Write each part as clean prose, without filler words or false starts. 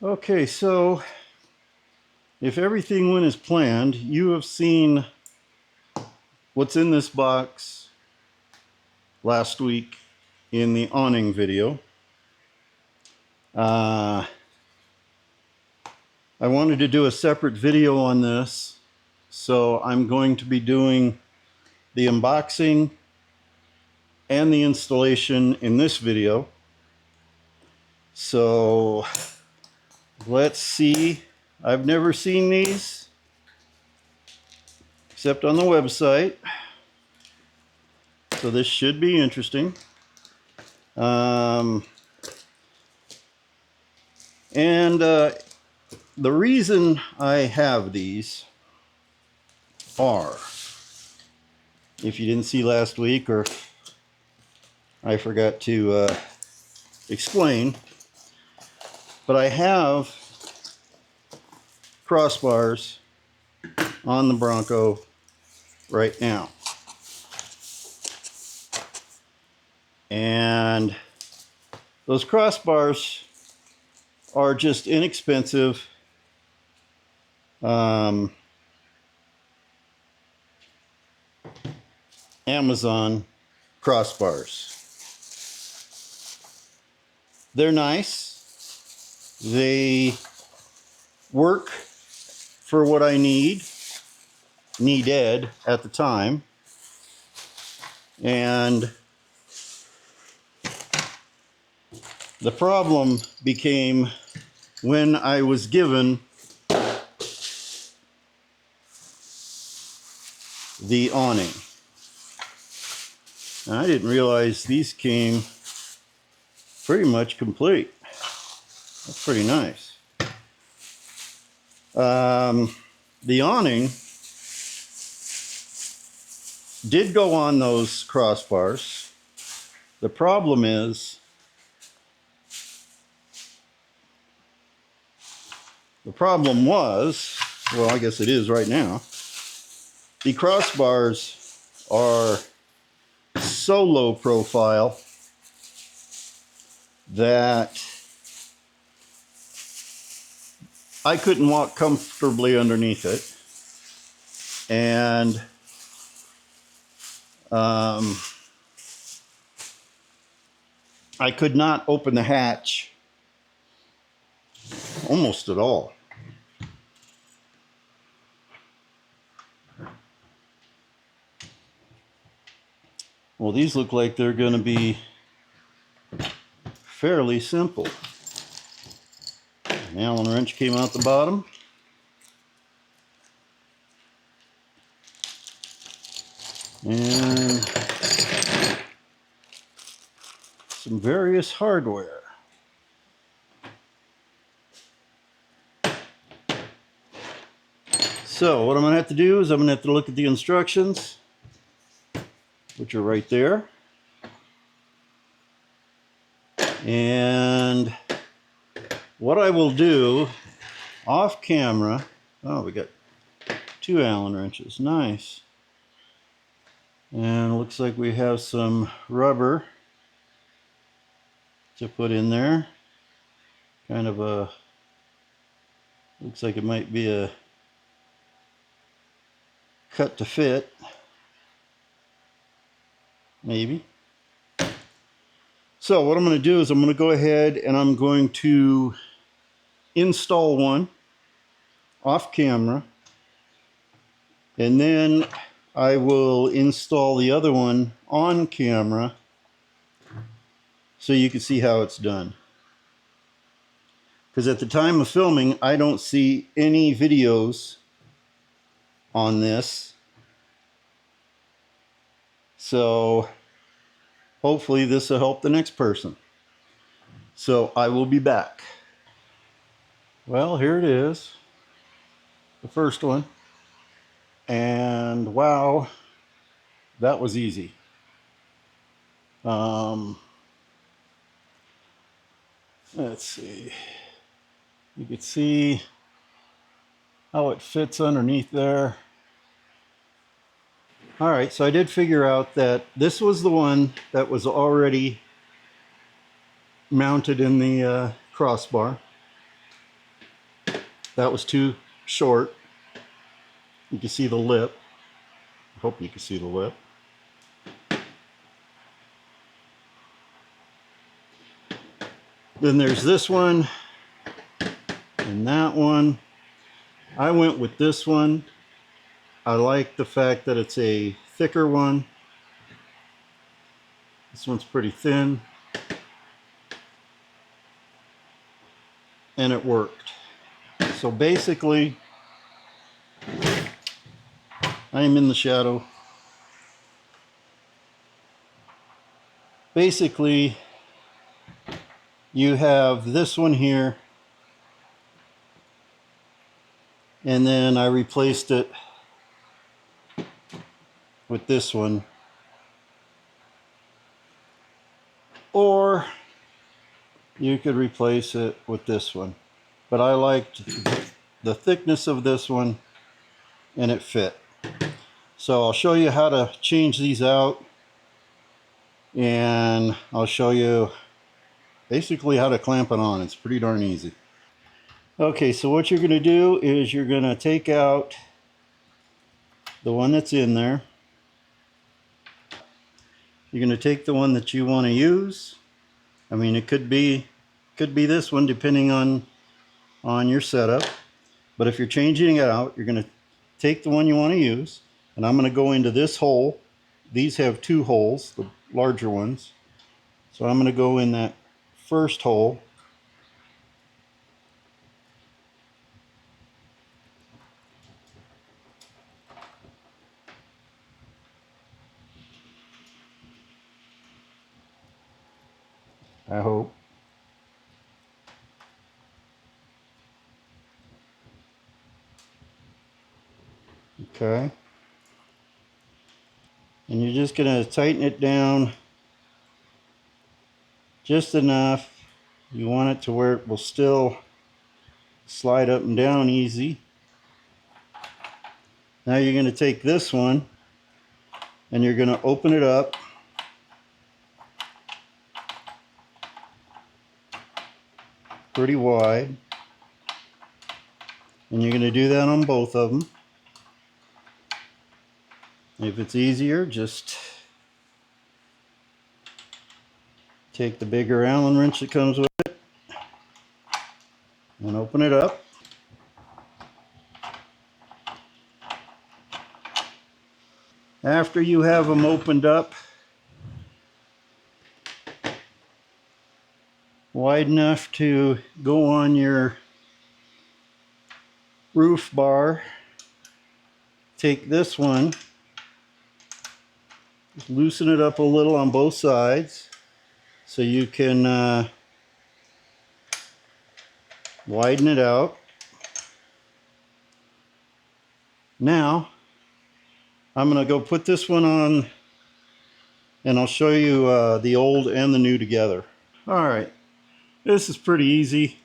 Okay, so if everything went as planned, you have seen what's in this box last week in the awning video. I wanted to do a separate video on this, so I'm going to be doing the unboxing and the installation in this video. So let's see. I've never seen these except on the website, so this should be interesting. The reason I have these are, if you didn't see last week or I forgot to explain, but I have crossbars on the Bronco right now. And those crossbars are just inexpensive Amazon crossbars. They're nice. They work for what I needed at the time. And the problem became when I was given the awning. And I didn't realize these came pretty much complete. That's pretty nice. The awning did go on those crossbars. The problem is, well, I guess it is right now, the crossbars are so low profile that I couldn't walk comfortably underneath it. And I could not open the hatch almost at all. Well, these look like they're going to be fairly simple. An Allen wrench came out the bottom. And some various hardware. So what I'm going to have to do is I'm going to have to look at the instructions, which are right there. And what I will do off camera, oh, we got 2 Allen wrenches, nice. And it looks like we have some rubber to put in there. Kind of a, looks like it might be a cut to fit, maybe. So what I'm going to do is I'm going to go ahead and I'm going to install one off camera, and then I will install the other one on camera so you can see how it's done. Because at the time of filming, I don't see any videos on this. So hopefully this will help the next person. So I will be back. Well, here it is, the first one. And wow, that was easy. Let's see. You can see how it fits underneath there. All right, so I did figure out that this was the one that was already mounted in the crossbar. That was too short. You can see the lip. I hope you can see the lip. Then there's this one and that one. I went with this one. I like the fact that it's a thicker one. This one's pretty thin. And it worked. So basically, I am in the shadow. Basically, you have this one here, and then I replaced it with this one. Or you could replace it with this one. But I liked the thickness of this one, and it fit. So I'll show you how to change these out, and I'll show you basically how to clamp it on. It's pretty darn easy. Okay, so what you're going to do is you're going to take out the one that's in there. You're going to take the one that you want to use. I mean, it could be this one depending on your setup. But if you're changing it out, you're going to take the one you want to use, and I'm going to go into this hole. These have two holes, the larger ones. So I'm going to go in that first hole. I hope. Okay. And you're just going to tighten it down just enough. You want it to where it will still slide up and down easy. Now you're going to take this one and you're going to open it up. Pretty wide. And you're going to do that on both of them. If it's easier, just take the bigger Allen wrench that comes with it and open it up. After you have them opened up wide enough to go on your roof bar, take this one, just loosen it up a little on both sides so you can widen it out. Now I'm going to go put this one on, and I'll show you the old and the new together. Alright, this is pretty easy.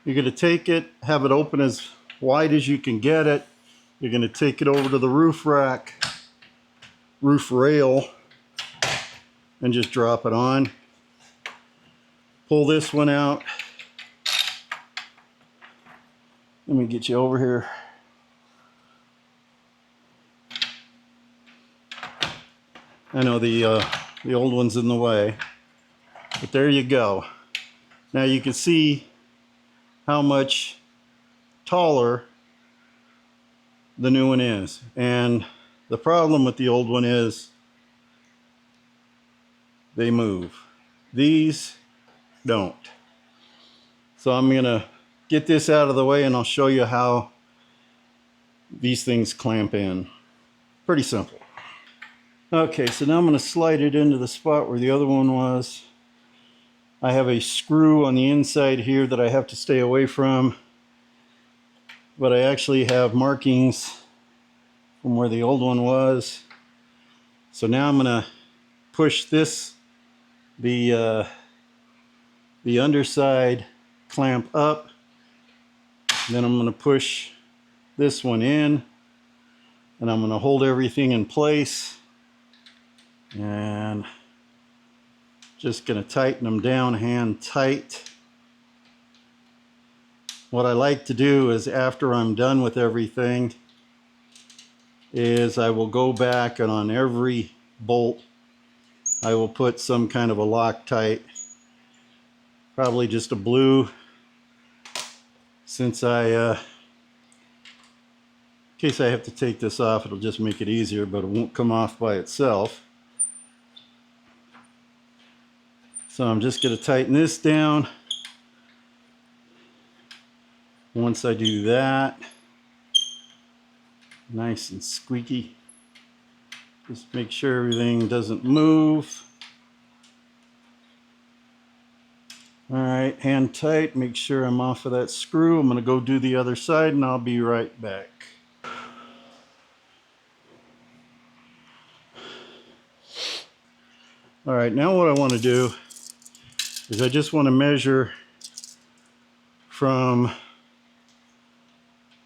You're going to take it, have it open as wide as you can get it. You're going to take it over to the roof rack, roof rail, and just drop it on. Pull this one out. Let me get you over here. I know the old one's in the way, but there you go. Now you can see how much taller the new one is. And the problem with the old one is they move. These don't. So I'm gonna get this out of the way and I'll show you how these things clamp in. Pretty simple. Okay, so now I'm going to slide it into the spot where the other one was. I have a screw on the inside here that I have to stay away from, but I actually have markings from where the old one was. So now I'm going to push this, the underside clamp up, then I'm going to push this one in, and I'm going to hold everything in place. And just going to tighten them down hand tight. what I like to do is after I'm done with everything is I will go back and on every bolt I will put some kind of a Loctite, probably just a blue, since in case I have to take this off, it'll just make it easier, but it won't come off by itself. So I'm just going to tighten this down. Once I do that, nice and squeaky, just make sure everything doesn't move. All right, hand tight, make sure I'm off of that screw. I'm going to go do the other side and I'll be right back. All right, now what I want to do is I just want to measure from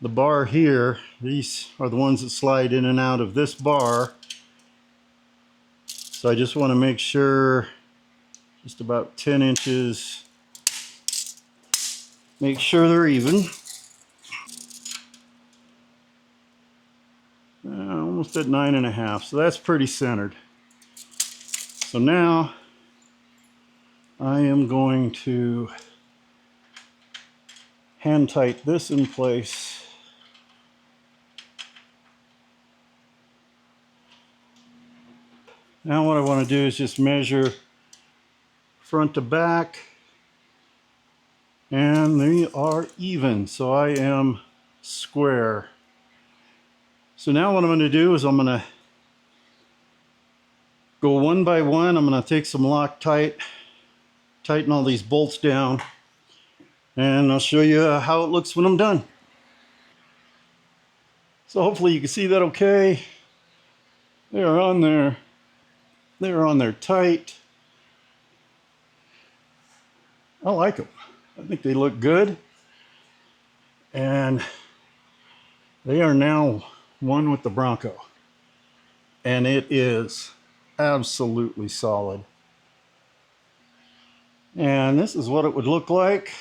the bar here. These are the ones that slide in and out of this bar. So I just want to make sure just about 10 inches. Make sure they're even. Almost at 9.5, so that's pretty centered. So now I am going to hand tight this in place. Now what I want to do is just measure front to back, and they are even, so I am square. So now what I'm going to do is I'm going to go one by one. I'm going to take some Loctite, tighten all these bolts down, and I'll show you how it looks when I'm done. So hopefully you can see that okay. They are on there. They're on there tight. I like them. I think they look good. And they are now one with the Bronco. And it is absolutely solid. And this is what it would look like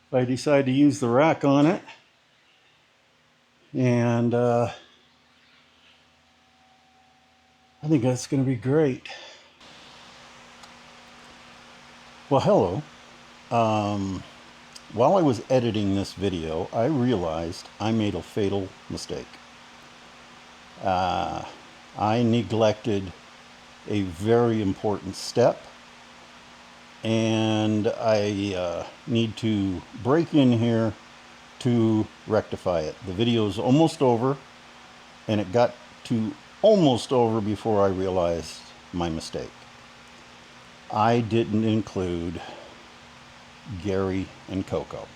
if I decide to use the rack on it. And I think that's going to be great. Well, hello. While I was editing this video, I realized I made a fatal mistake. I neglected a very important step, and I need to break in here to rectify it. The video is almost over, and it got to almost over before I realized my mistake. I didn't include Gary and Coco,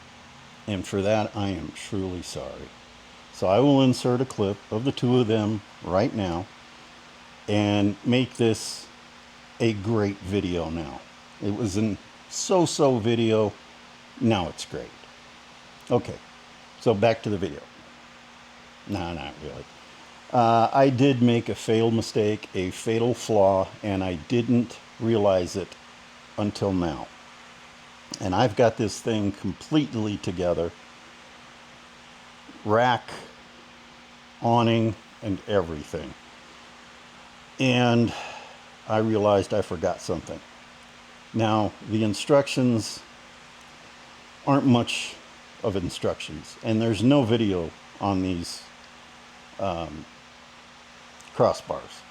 and for that I am truly sorry. So I will insert a clip of the two of them right now and make this a great video now. It was an so-so video, now it's great. Okay, so back to the video. No, not really. I did make a fatal mistake, a fatal flaw, and I didn't realize it until now. And I've got this thing completely together. Rack, awning, and everything. And I realized I forgot something. Now, the instructions aren't much of instructions, and there's no video on these crossbars.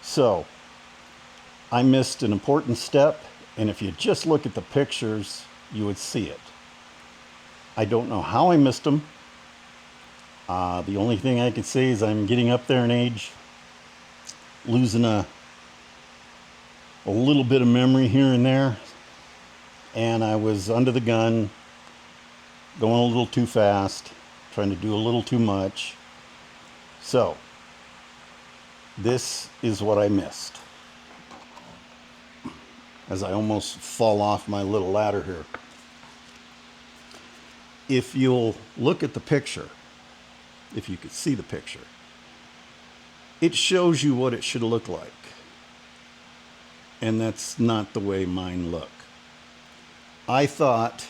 So, I missed an important step, and if you just look at the pictures, you would see it. I don't know how I missed them. The only thing I can say is I'm getting up there in age, losing a little bit of memory here and there, and I was under the gun, going a little too fast, trying to do a little too much. So, this is what I missed, as I almost fall off my little ladder here. If you'll look at the picture, if you could see the picture, it shows you what it should look like. And that's not the way mine look. I thought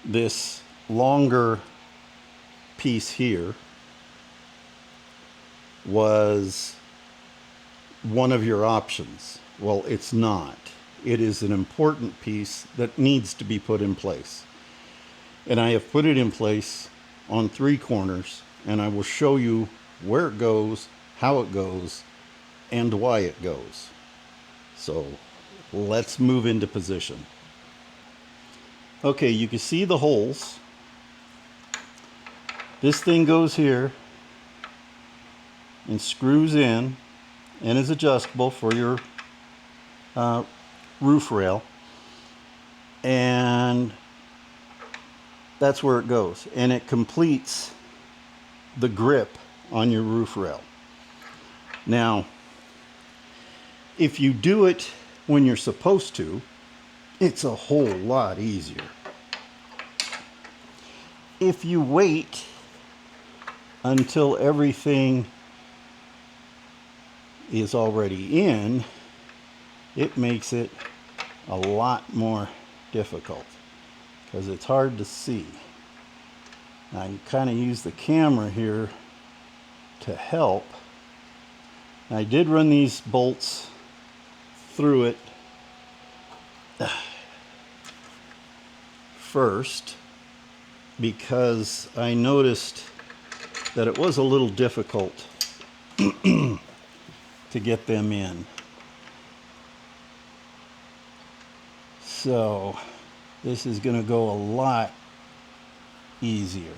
this longer piece here was one of your options. Well, it's not. It is an important piece that needs to be put in place. And I have put it in place on 3 corners, and I will show you where it goes, how it goes, and why it goes. So let's move into position. Okay, you can see the holes. This thing goes here and screws in and is adjustable for your roof rail, and that's where it goes, and it completes the grip on your roof rail. Now, if you do it when you're supposed to, it's a whole lot easier. If you wait until everything is already in, it makes it a lot more difficult because it's hard to see. I kind of use the camera here to help. I did run these bolts through it first because I noticed that it was a little difficult to get them in. So this is going to go a lot easier.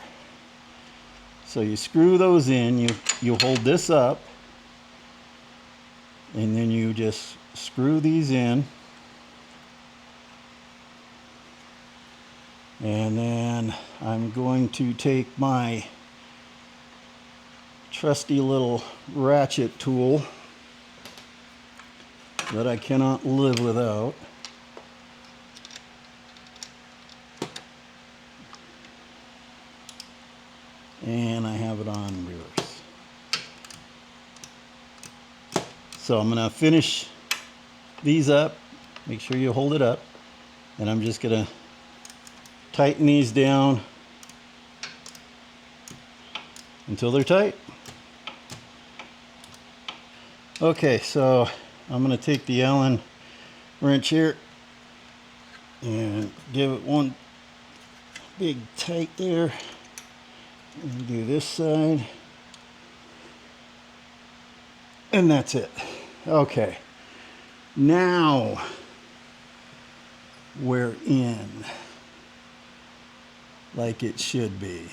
So you screw those in, you hold this up, and then you just screw these in, and then I'm going to take my trusty little ratchet tool that I cannot live without, and I have it on reverse. So I'm going to finish these up, make sure you hold it up, and I'm just going to tighten these down until they're tight. Okay, so I'm going to take the Allen wrench here and give it one big tight there, and do this side, and that's it. Okay, now we're in like it should be.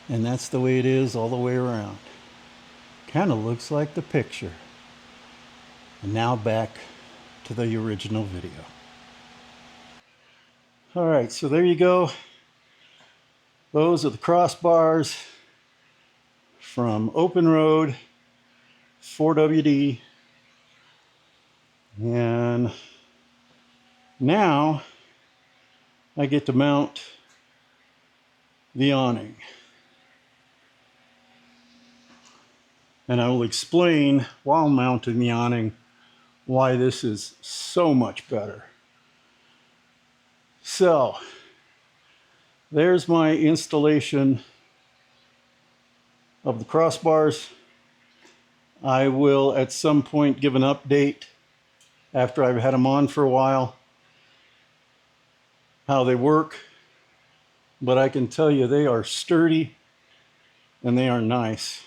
And that's the way it is all the way around. Kind of looks like the picture. And now back to the original video. All right, so there you go. Those are the crossbars from OpenRoad4wd. And now I get to mount the awning. And I will explain while mounting the awning why this is so much better. So, there's my installation of the crossbars. I will at some point give an update after I've had them on for a while, how they work. But I can tell you they are sturdy and they are nice.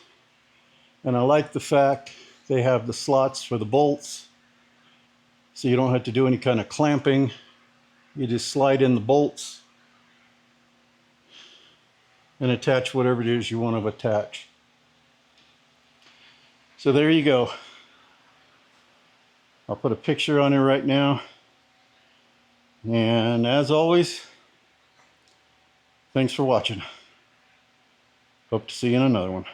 And I like the fact they have the slots for the bolts, so you don't have to do any kind of clamping. You just slide in the bolts and attach whatever it is you want to attach. So there you go. I'll put a picture on here right now. And as always, thanks for watching. Hope to see you in another one.